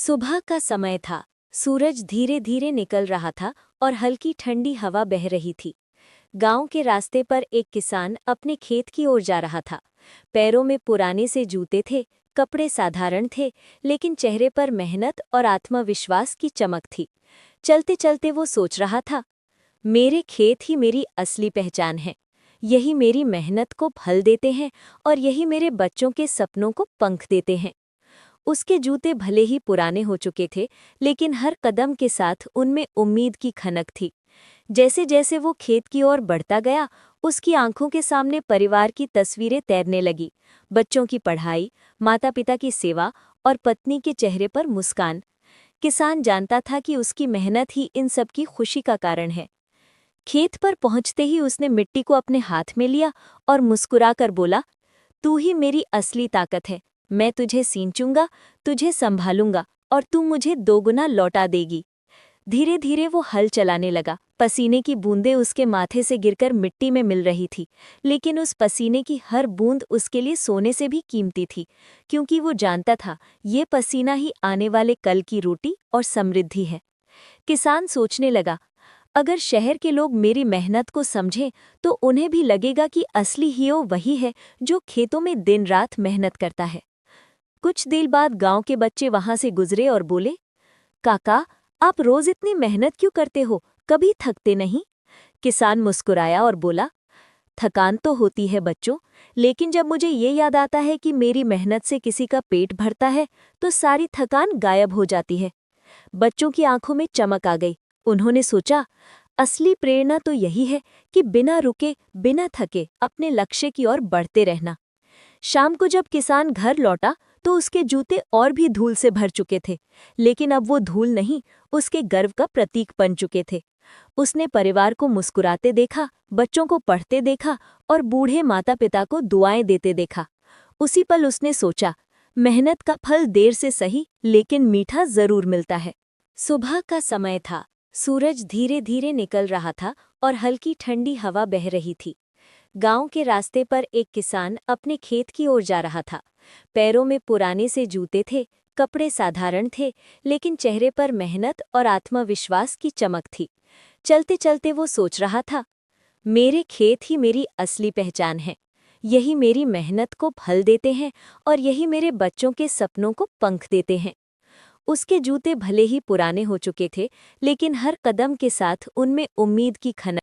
सुबह का समय था। सूरज धीरे धीरे निकल रहा था और हल्की ठंडी हवा बह रही थी। गांव के रास्ते पर एक किसान अपने खेत की ओर जा रहा था। पैरों में पुराने से जूते थे, कपड़े साधारण थे, लेकिन चेहरे पर मेहनत और आत्मविश्वास की चमक थी। चलते चलते वो सोच रहा था, मेरे खेत ही मेरी असली पहचान है। यही मेरी मेहनत को फल देते हैं और यही मेरे बच्चों के सपनों को पंख देते हैं। उसके जूते भले ही पुराने हो चुके थे, लेकिन हर कदम के साथ उनमें उम्मीद की खनक थी। जैसे जैसे वो खेत की ओर बढ़ता गया, उसकी आंखों के सामने परिवार की तस्वीरें तैरने लगी। बच्चों की पढ़ाई, माता-पिता की सेवा और पत्नी के चेहरे पर मुस्कान। किसान जानता था कि उसकी मेहनत ही इन सब की खुशी का कारण है। खेत पर पहुंचते ही उसने मिट्टी को अपने हाथ में लिया और मुस्कुराकर बोला, तू ही मेरी असली ताकत है। मैं तुझे सींचूंगा, तुझे संभालूंगा और तू मुझे दोगुना लौटा देगी। धीरे धीरे वो हल चलाने लगा। पसीने की बूंदें उसके माथे से गिरकर मिट्टी में मिल रही थी, लेकिन उस पसीने की हर बूंद उसके लिए सोने से भी कीमती थी, क्योंकि वो जानता था ये पसीना ही आने वाले कल की रोटी और समृद्धि है। किसान सोचने लगा, अगर शहर के लोग मेरी मेहनत को समझें तो उन्हें भी लगेगा कि असली हीरो वही है जो खेतों में दिन रात मेहनत करता है। कुछ देर बाद गांव के बच्चे वहां से गुजरे और बोले, काका, आप रोज इतनी मेहनत क्यों करते हो, कभी थकते नहीं? किसान मुस्कुराया और बोला, थकान तो होती है बच्चों, लेकिन जब मुझे ये याद आता है कि मेरी मेहनत से किसी का पेट भरता है, तो सारी थकान गायब हो जाती है। बच्चों की आंखों में चमक आ गई। उन्होंने सोचा, असली प्रेरणा तो यही है कि बिना रुके, बिना थके अपने लक्ष्य की ओर बढ़ते रहना। शाम को जब किसान घर लौटा तो उसके जूते और भी धूल से भर चुके थे, लेकिन अब वो धूल नहीं, उसके गर्व का प्रतीक बन चुके थे। उसने परिवार को मुस्कुराते देखा, बच्चों को पढ़ते देखा और बूढ़े माता पिता को दुआएं देते देखा। उसी पल उसने सोचा, मेहनत का फल देर से सही, लेकिन मीठा जरूर मिलता है। सुबह का समय था। सूरज धीरे धीरे निकल रहा था और हल्की ठंडी हवा बह रही थी। गांव के रास्ते पर एक किसान अपने खेत की ओर जा रहा था। पैरों में पुराने से जूते थे, कपड़े साधारण थे, लेकिन चेहरे पर मेहनत और आत्मविश्वास की चमक थी। चलते चलते वो सोच रहा था, मेरे खेत ही मेरी असली पहचान है। यही मेरी मेहनत को फल देते हैं और यही मेरे बच्चों के सपनों को पंख देते हैं। उसके जूते भले ही पुराने हो चुके थे, लेकिन हर कदम के साथ उनमें उम्मीद की खनक